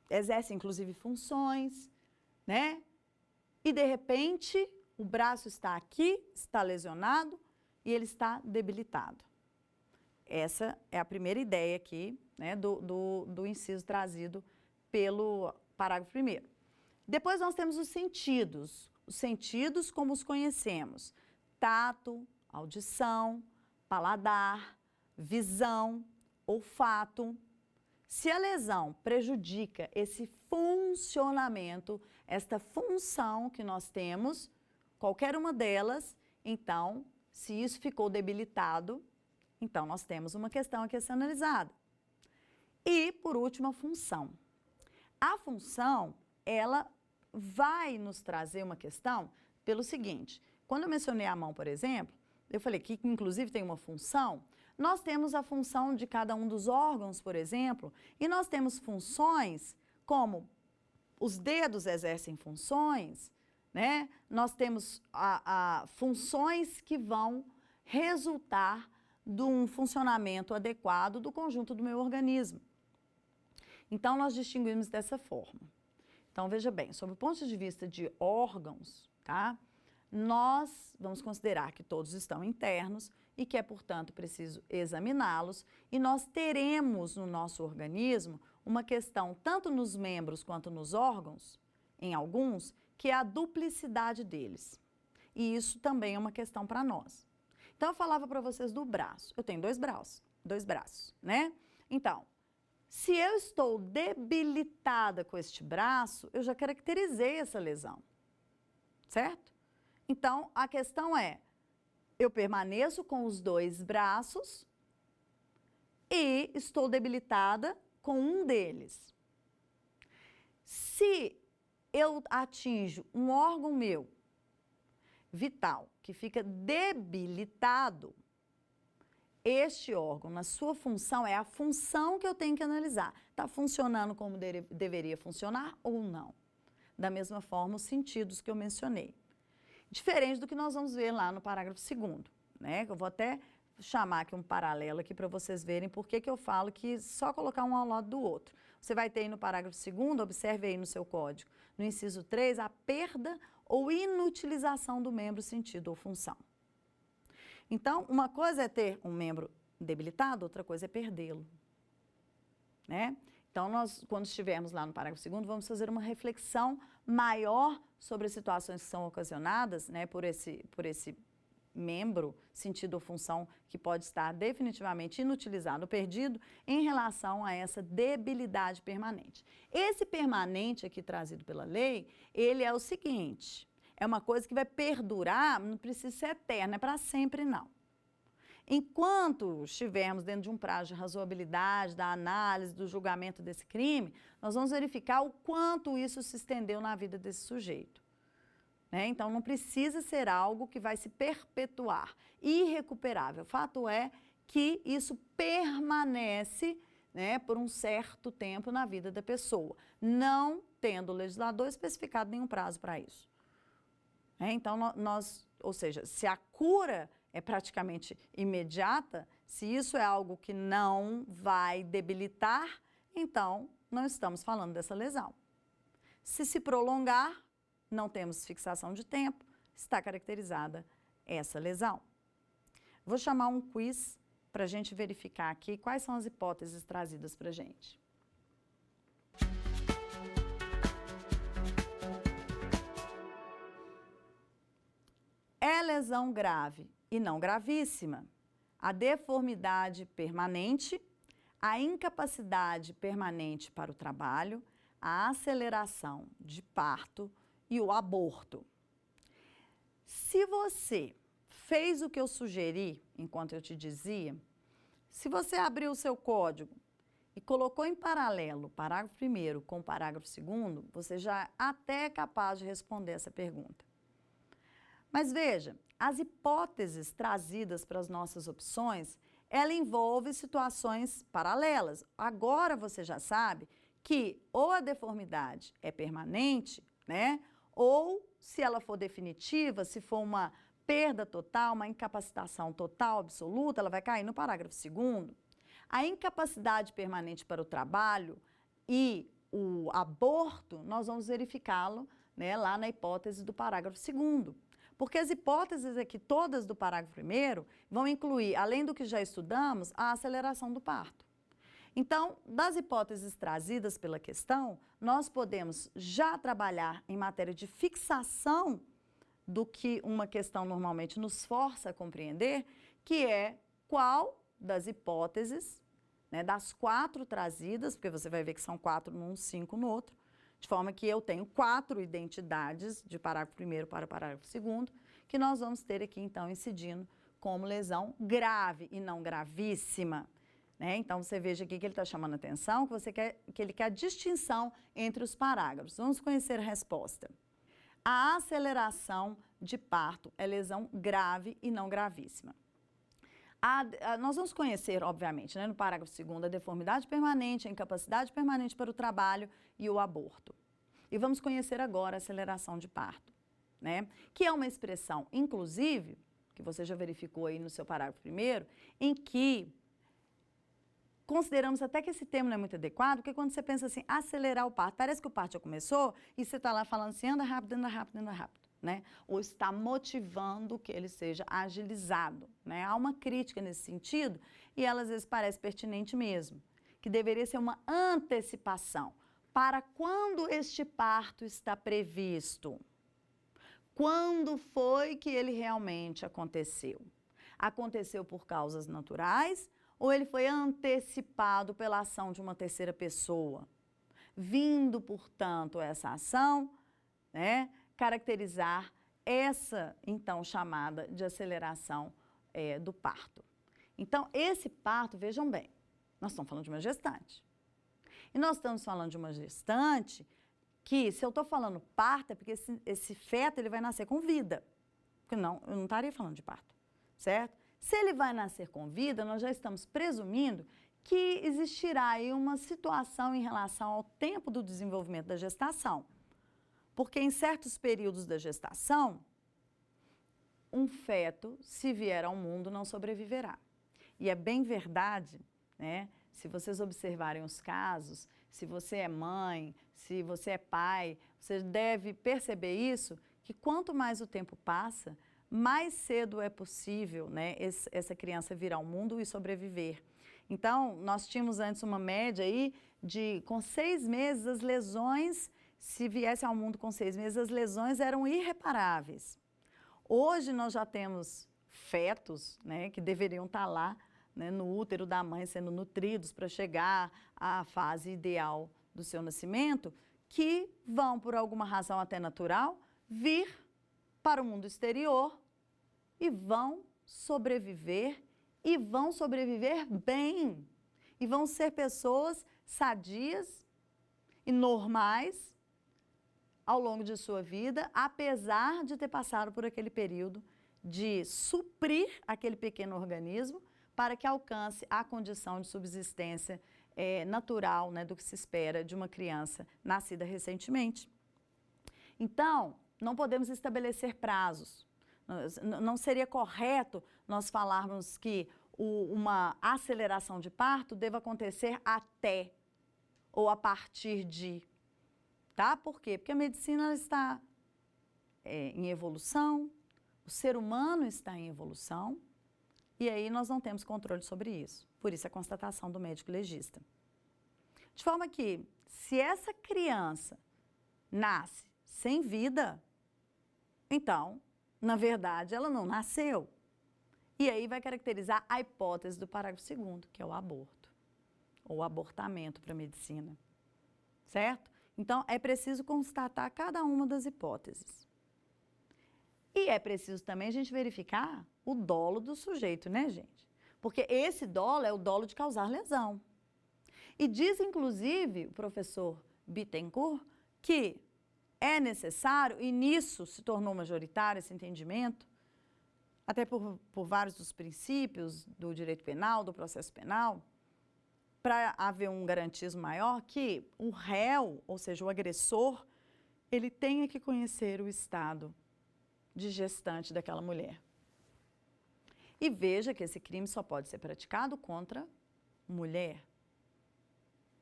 S2: exerce inclusive funções, né? E de repente o braço está aqui, está lesionado e ele está debilitado. Essa é a primeira ideia aqui, né, do inciso trazido pelo parágrafo 1º. Depois nós temos os sentidos como os conhecemos: tato, audição, paladar, visão, olfato. Se a lesão prejudica esse funcionamento, esta função que nós temos, qualquer uma delas, então, se isso ficou debilitado, então nós temos uma questão aqui a ser analisada. E, por último, a função. A função, ela vai nos trazer uma questão pelo seguinte: quando eu mencionei a mão, por exemplo, eu falei que inclusive tem uma função. Nós temos a função de cada um dos órgãos, por exemplo, e nós temos funções como os dedos exercem funções, né? Nós temos funções que vão resultar de um funcionamento adequado do conjunto do meu organismo. Então, nós distinguimos dessa forma. Então, veja bem, sob o ponto de vista de órgãos, tá? Nós vamos considerar que todos estão internos e que é, portanto, preciso examiná-los, e nós teremos no nosso organismo uma questão, tanto nos membros quanto nos órgãos, em alguns, que é a duplicidade deles. E isso também é uma questão para nós. Então, eu falava para vocês do braço. Eu tenho dois braços, né? Então, se eu estou debilitada com este braço, eu já caracterizei essa lesão, certo? Então, a questão é, eu permaneço com os dois braços e estou debilitada com um deles. Se eu atinjo um órgão meu, vital, que fica debilitado, este órgão, na sua função, é a função que eu tenho que analisar. Está funcionando como deveria funcionar ou não? Da mesma forma, os sentidos que eu mencionei. Diferente do que nós vamos ver lá no parágrafo 2º, né? Eu vou até chamar aqui um paralelo aqui para vocês verem por que eu falo que só colocar um ao lado do outro. Você vai ter aí no parágrafo 2º, observe aí no seu código, no inciso 3, a perda ou inutilização do membro, sentido ou função. Então, uma coisa é ter um membro debilitado, outra coisa é perdê-lo, né? Então, nós, quando estivermos lá no parágrafo 2º, vamos fazer uma reflexão maior sobre as situações que são ocasionadas, né, por esse membro, sentido ou função que pode estar definitivamente inutilizado ou perdido em relação a essa debilidade permanente. Esse permanente aqui trazido pela lei, ele é o seguinte, é uma coisa que vai perdurar, não precisa ser eterna, é para sempre não. Enquanto estivermos dentro de um prazo de razoabilidade, da análise, do julgamento desse crime, nós vamos verificar o quanto isso se estendeu na vida desse sujeito. Né? Então, não precisa ser algo que vai se perpetuar, irrecuperável. O fato é que isso permanece, né, por um certo tempo na vida da pessoa, não tendo o legislador especificado nenhum prazo para isso. Então, ou seja, se a cura é praticamente imediata, se isso é algo que não vai debilitar, então não estamos falando dessa lesão. Se prolongar, não temos fixação de tempo, está caracterizada essa lesão. Vou chamar um quiz para a gente verificar aqui quais são as hipóteses trazidas para a gente. É lesão grave e não gravíssima a deformidade permanente, a incapacidade permanente para o trabalho, a aceleração de parto e o aborto. Se você fez o que eu sugeri enquanto eu te dizia, se você abriu o seu código e colocou em paralelo o parágrafo 1º com o parágrafo 2º, você já até é capaz de responder essa pergunta. Mas veja, as hipóteses trazidas para as nossas opções, ela envolve situações paralelas. Agora você já sabe que ou a deformidade é permanente, né? Ou, se ela for definitiva, se for uma perda total, uma incapacitação total, absoluta, ela vai cair no parágrafo 2º. A incapacidade permanente para o trabalho e o aborto, nós vamos verificá-lo, né, lá na hipótese do parágrafo 2º. Porque as hipóteses aqui, todas do parágrafo 1º, vão incluir, além do que já estudamos, a aceleração do parto. Então, das hipóteses trazidas pela questão, nós podemos já trabalhar em matéria de fixação do que uma questão normalmente nos força a compreender, que é qual das hipóteses, né, das 4 trazidas, porque você vai ver que são 4 num, 5 no outro, de forma que eu tenho 4 identidades de parágrafo 1º para o parágrafo 2º, que nós vamos ter aqui, então, incidindo como lesão grave e não gravíssima. Né? Então, você veja aqui que ele está chamando a atenção, que ele quer a distinção entre os parágrafos. Vamos conhecer a resposta. A aceleração de parto é lesão grave e não gravíssima. Nós vamos conhecer, obviamente, né, no parágrafo 2º, a deformidade permanente, a incapacidade permanente para o trabalho e o aborto. E vamos conhecer agora a aceleração de parto. né? Que é uma expressão, inclusive, que você já verificou aí no seu parágrafo primeiro, em que consideramos até que esse termo não é muito adequado, porque quando você pensa assim, acelerar o parto, parece que o parto já começou e você está lá falando assim, anda rápido, anda rápido, anda rápido, né? Ou está motivando que ele seja agilizado, né? Há uma crítica nesse sentido e ela às vezes parece pertinente mesmo, que deveria ser uma antecipação para quando este parto está previsto. Quando foi que ele realmente aconteceu? Aconteceu por causas naturais ou ele foi antecipado pela ação de uma terceira pessoa? Vindo, portanto, essa ação, né, caracterizar essa, então, chamada de aceleração do parto. Então, esse parto, vejam bem, nós estamos falando de uma gestante. E nós estamos falando de uma gestante que, se eu estou falando parto, é porque esse feto ele vai nascer com vida. Porque não, eu não estaria falando de parto, certo? Se ele vai nascer com vida, nós já estamos presumindo que existirá aí uma situação em relação ao tempo do desenvolvimento da gestação. Porque em certos períodos da gestação, um feto, se vier ao mundo, não sobreviverá. E é bem verdade, né? Se vocês observarem os casos, se você é mãe, se você é pai, você deve perceber isso, que quanto mais o tempo passa, mais cedo é possível, né, essa criança vir ao mundo e sobreviver. Então, nós tínhamos antes uma média aí de, com 6 meses, as lesões, se viesse ao mundo com 6 meses, as lesões eram irreparáveis. Hoje nós já temos fetos, né, que deveriam estar lá, né, no útero da mãe sendo nutridos para chegar à fase ideal do seu nascimento, que vão, por alguma razão até natural, vir para o mundo exterior e vão sobreviver bem. E vão ser pessoas sadias e normais ao longo de sua vida, apesar de ter passado por aquele período de suprir aquele pequeno organismo para que alcance a condição de subsistência natural, né, do que se espera de uma criança nascida recentemente. Então, não podemos estabelecer prazos. Não seria correto nós falarmos que uma aceleração de parto deva acontecer até ou a partir de. Tá? Por quê? Porque a medicina está em evolução, o ser humano está em evolução, e aí nós não temos controle sobre isso. Por isso a constatação do médico legista. De forma que, se essa criança nasce sem vida, então, na verdade, ela não nasceu. E aí vai caracterizar a hipótese do parágrafo 2º, que é o aborto, ou abortamento para a medicina, certo? Então, é preciso constatar cada uma das hipóteses. E é preciso também a gente verificar o dolo do sujeito, né, gente? Porque esse dolo é o dolo de causar lesão. E diz, inclusive, o professor Bittencourt, que é necessário, e nisso se tornou majoritário esse entendimento, até por vários dos princípios do direito penal, do processo penal, para haver um garantismo maior, que o réu, ou seja, o agressor, ele tenha que conhecer o estado de gestante daquela mulher. E veja que esse crime só pode ser praticado contra mulher,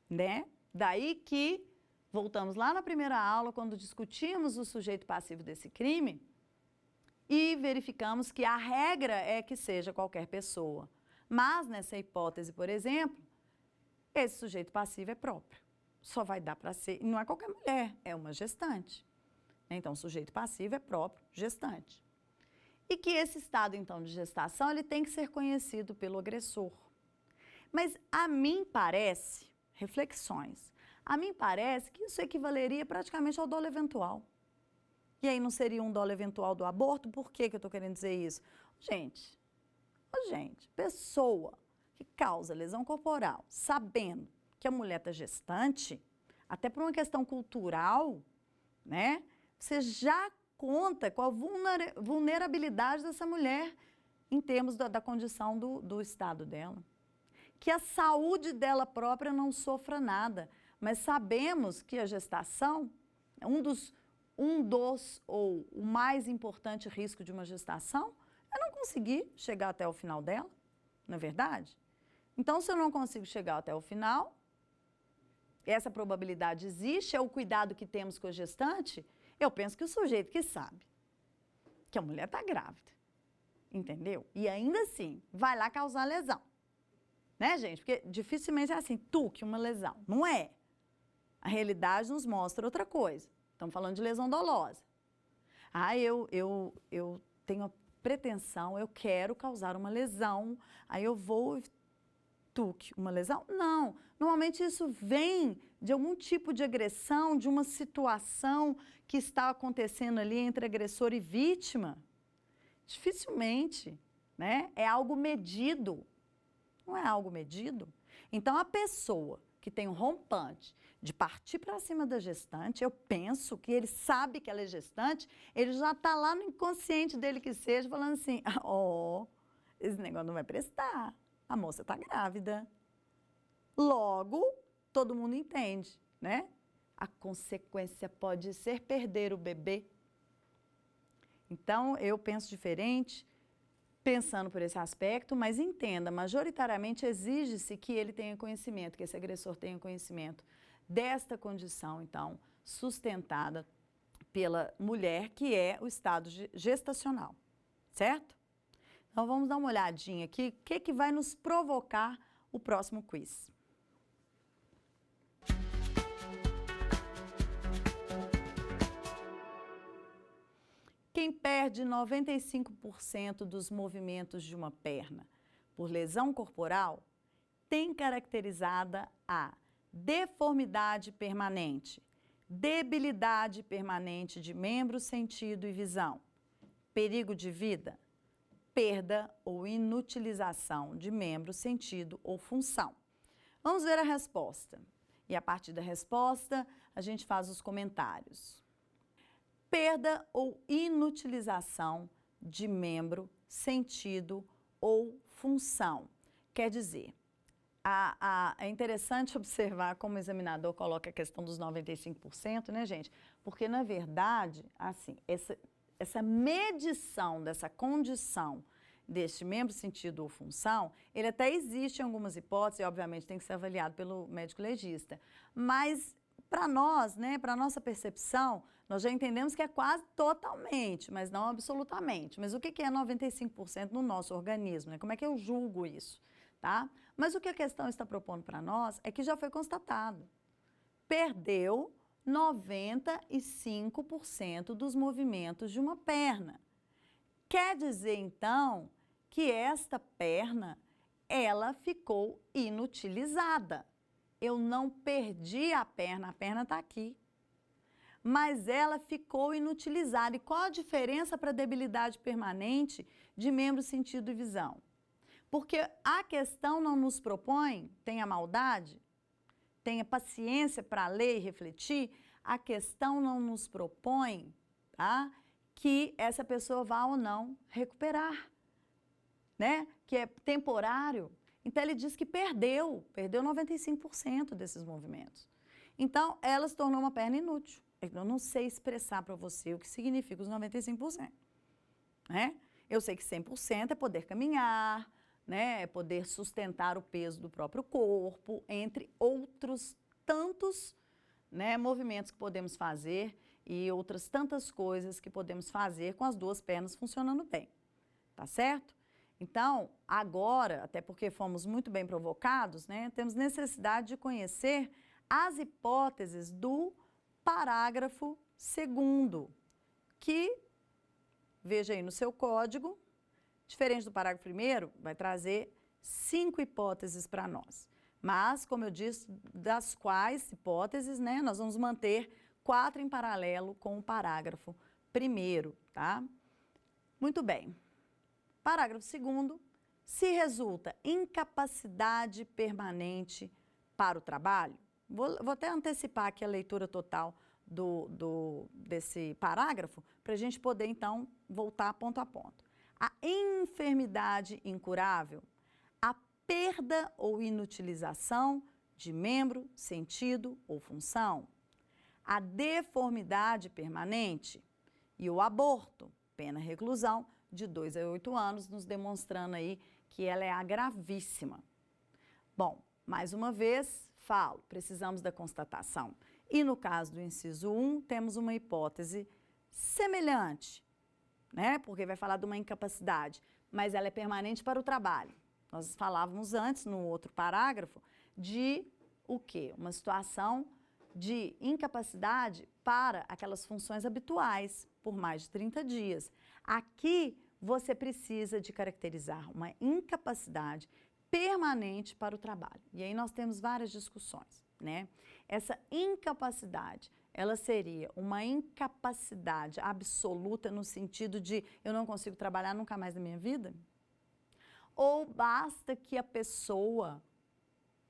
S2: né? Daí que, voltamos lá na primeira aula, quando discutimos o sujeito passivo desse crime, e verificamos que a regra é que seja qualquer pessoa. Mas, nessa hipótese, por exemplo, esse sujeito passivo é próprio. Só vai dar para ser, não é qualquer mulher, é uma gestante. Então, o sujeito passivo é próprio, gestante. E que esse estado, então, de gestação, ele tem que ser conhecido pelo agressor. Mas a mim parece, reflexões, a mim parece que isso equivaleria praticamente ao dolo eventual. E aí não seria um dolo eventual do aborto? Por que eu estou querendo dizer isso? Gente, pessoa que causa lesão corporal, sabendo que a mulher está gestante, até por uma questão cultural, né? Você já conta com a vulnerabilidade dessa mulher em termos da condição do estado dela. Que a saúde dela própria não sofra nada, mas sabemos que a gestação, um dos um dos ou o mais importante risco de uma gestação é não conseguir chegar até o final dela, não é verdade? Então, se eu não consigo chegar até o final, essa probabilidade existe, é o cuidado que temos com a gestante, eu penso que o sujeito que sabe que a mulher está grávida, entendeu? E ainda assim, vai lá causar lesão, né, gente? Porque dificilmente é assim, que uma lesão, não é. A realidade nos mostra outra coisa. Estamos falando de lesão dolosa. Ah, eu tenho a pretensão, eu quero causar uma lesão, aí eu vou uma lesão? Não. Normalmente isso vem de algum tipo de agressão, de uma situação que está acontecendo ali entre agressor e vítima. Dificilmente, né? É algo medido. Não é algo medido? Então, a pessoa que tem um rompante de partir para cima da gestante, eu penso que ele sabe que ela é gestante, ele já está lá no inconsciente dele que seja, falando assim, esse negócio não vai prestar, a moça está grávida. Logo, todo mundo entende, né? A consequência pode ser perder o bebê. Então, eu penso diferente, pensando por esse aspecto, mas entenda, majoritariamente exige-se que ele tenha conhecimento, que esse agressor tenha conhecimento desta condição, então, sustentada pela mulher, que é o estado gestacional, certo? Então, vamos dar uma olhadinha aqui, o que vai nos provocar o próximo quiz. Quem perde 95% dos movimentos de uma perna por lesão corporal tem caracterizada a deformidade permanente, debilidade permanente de membro, sentido e visão, perigo de vida, perda ou inutilização de membro, sentido ou função. Vamos ver a resposta. E a partir da resposta, a gente faz os comentários. Perda ou inutilização de membro, sentido ou função. Quer dizer, é interessante observar como o examinador coloca a questão dos 95%, né, gente? Porque, na verdade, assim, essa medição dessa condição deste membro, sentido ou função, ele até existe em algumas hipóteses, e obviamente tem que ser avaliado pelo médico legista, mas para nós, né, para a nossa percepção, nós já entendemos que é quase totalmente, mas não absolutamente. Mas o que é 95% no nosso organismo, né? Como é que eu julgo isso, tá? Mas o que a questão está propondo para nós é que já foi constatado. Perdeu 95% dos movimentos de uma perna. Quer dizer, então, que esta perna, ela ficou inutilizada. Eu não perdi a perna está aqui. Mas ela ficou inutilizada. E qual a diferença para a debilidade permanente de membro, sentido e visão? Porque a questão não nos propõe, tenha maldade, tenha paciência para ler e refletir, a questão não nos propõe, tá, que essa pessoa vá ou não recuperar, né? Que é temporário. Então, ele diz que perdeu 95% desses movimentos. Então, ela se tornou uma perna inútil. Eu não sei expressar para você o que significa os 95%. Né? Eu sei que 100% é poder caminhar, né? É poder sustentar o peso do próprio corpo, entre outros tantos, né, movimentos que podemos fazer e outras tantas coisas que podemos fazer com as duas pernas funcionando bem. Tá certo? Então, agora, até porque fomos muito bem provocados, né, temos necessidade de conhecer as hipóteses do parágrafo 2º, que, veja aí no seu código, diferente do parágrafo 1º, vai trazer 5 hipóteses para nós. Mas, como eu disse, das quais hipóteses, né, nós vamos manter 4 em paralelo com o parágrafo 1º, tá? Muito bem. Parágrafo 2º, se resulta incapacidade permanente para o trabalho, vou até antecipar aqui a leitura total desse parágrafo, para a gente poder, então, voltar ponto a ponto. A enfermidade incurável, a perda ou inutilização de membro, sentido ou função, a deformidade permanente e o aborto, pena reclusão de 2 a 8 anos, nos demonstrando aí que ela é a gravíssima. Bom, mais uma vez, falo, precisamos da constatação. E no caso do inciso 1, temos uma hipótese semelhante, né? Porque vai falar de uma incapacidade, mas ela é permanente para o trabalho. Nós falávamos antes, no outro parágrafo, de o quê? Uma situação de incapacidade para aquelas funções habituais por mais de 30 dias. Aqui, você precisa de caracterizar uma incapacidade permanente para o trabalho. E aí nós temos várias discussões, né? Essa incapacidade, ela seria uma incapacidade absoluta no sentido de eu não consigo trabalhar nunca mais na minha vida? Ou basta que a pessoa,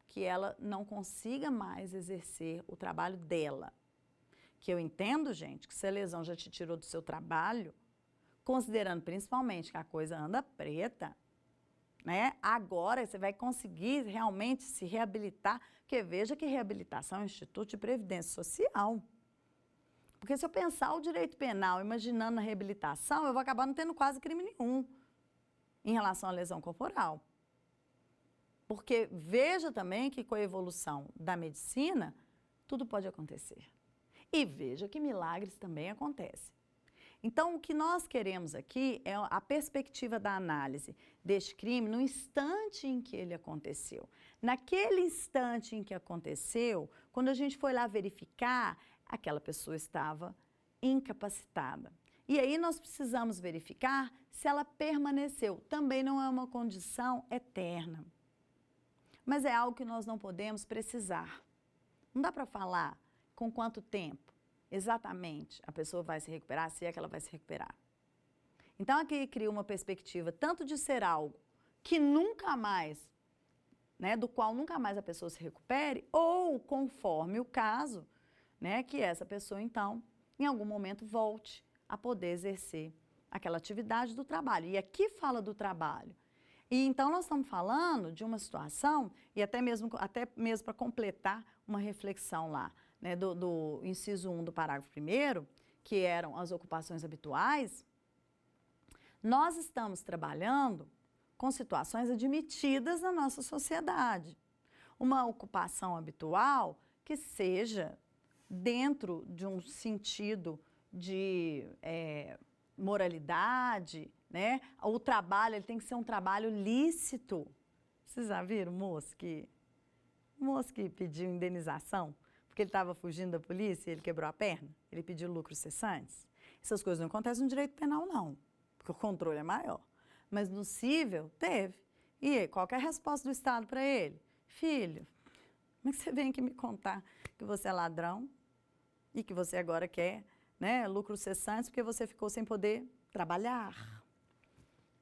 S2: que ela não consiga mais exercer o trabalho dela? Que eu entendo, gente, que se a lesão já te tirou do seu trabalho, considerando principalmente que a coisa anda preta, né? Agora você vai conseguir realmente se reabilitar, porque veja que reabilitação é um instituto de previdência social. Porque se eu pensar o direito penal imaginando a reabilitação, eu vou acabar não tendo quase crime nenhum em relação à lesão corporal. Porque veja também que com a evolução da medicina, tudo pode acontecer. E veja que milagres também acontecem. Então, o que nós queremos aqui é a perspectiva da análise deste crime no instante em que ele aconteceu. Naquele instante em que aconteceu, quando a gente foi lá verificar, aquela pessoa estava incapacitada. E aí nós precisamos verificar se ela permaneceu. Também não é uma condição eterna, mas é algo que nós não podemos precisar. Não dá para falar com quanto tempo exatamente a pessoa vai se recuperar, se é que ela vai se recuperar. Então, aqui cria uma perspectiva tanto de ser algo que nunca mais, né, do qual nunca mais a pessoa se recupere, ou, conforme o caso, né, que essa pessoa, então, em algum momento volte a poder exercer aquela atividade do trabalho. E aqui fala do trabalho. E então nós estamos falando de uma situação, e até mesmo para completar uma reflexão lá, né, do inciso 1 do parágrafo 1º, que eram as ocupações habituais, nós estamos trabalhando com situações admitidas na nossa sociedade. Uma ocupação habitual que seja dentro de um sentido de moralidade, né? O trabalho, ele tem que ser um trabalho lícito. Vocês já viram o moço que pediu indenização porque ele estava fugindo da polícia e ele quebrou a perna? Ele pediu lucros cessantes? Essas coisas não acontecem no direito penal, não, porque o controle é maior. Mas no cível, teve. E aí, qual que é a resposta do Estado para ele? Filho, como é que você vem aqui me contar que você é ladrão e que você agora quer, né, lucros cessantes porque você ficou sem poder trabalhar?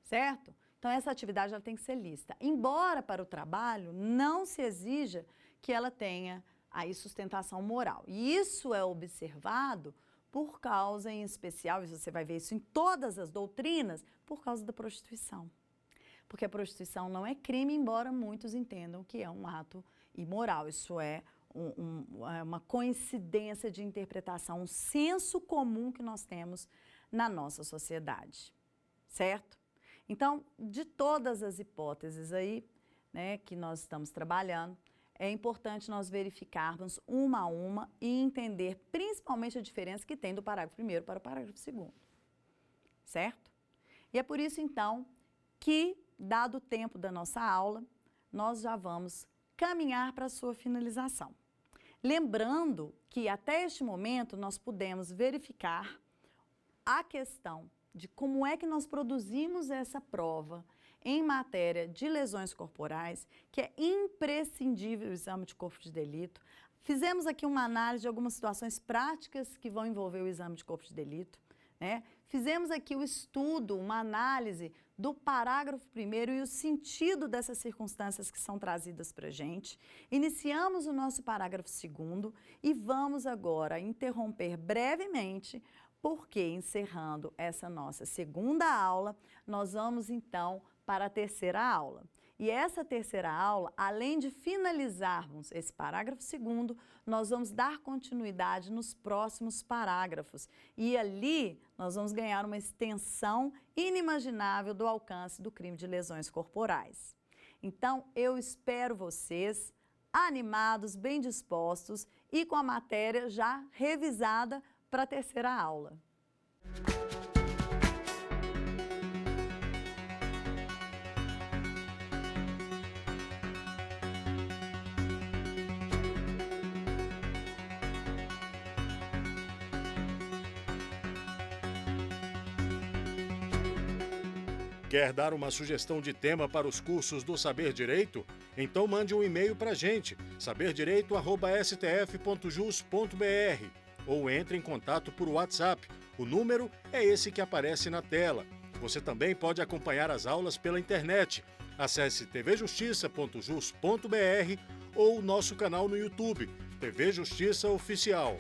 S2: Certo? Então, essa atividade ela tem que ser lícita. Embora para o trabalho não se exija que ela tenha aí sustentação moral. E isso é observado por causa, em especial, e você vai ver isso em todas as doutrinas, por causa da prostituição. Porque a prostituição não é crime, embora muitos entendam que é um ato imoral. Isso é uma coincidência de interpretação, um senso comum que nós temos na nossa sociedade. Certo? Então, de todas as hipóteses aí, né, que nós estamos trabalhando, é importante nós verificarmos uma a uma e entender principalmente a diferença que tem do parágrafo 1º para o parágrafo 2º. Certo? E é por isso, então, que, dado o tempo da nossa aula, nós já vamos caminhar para a sua finalização. Lembrando que, até este momento, nós pudemos verificar a questão de como é que nós produzimos essa prova em matéria de lesões corporais, que é imprescindível o exame de corpo de delito. Fizemos aqui uma análise de algumas situações práticas que vão envolver o exame de corpo de delito, né? Fizemos aqui o estudo, uma análise do parágrafo 1º e o sentido dessas circunstâncias que são trazidas para a gente. Iniciamos o nosso parágrafo 2º e vamos agora interromper brevemente, porque encerrando essa nossa segunda aula, nós vamos então para a terceira aula. E essa terceira aula, além de finalizarmos esse parágrafo segundo, nós vamos dar continuidade nos próximos parágrafos. E ali nós vamos ganhar uma extensão inimaginável do alcance do crime de lesões corporais. Então, eu espero vocês animados, bem dispostos e com a matéria já revisada para a terceira aula.
S1: Quer dar uma sugestão de tema para os cursos do Saber Direito? Então mande um e-mail para a gente, saberdireito@stf.jus.br, ou entre em contato por WhatsApp. O número é esse que aparece na tela. Você também pode acompanhar as aulas pela internet. Acesse tvjustiça.jus.br ou o nosso canal no YouTube, TV Justiça Oficial.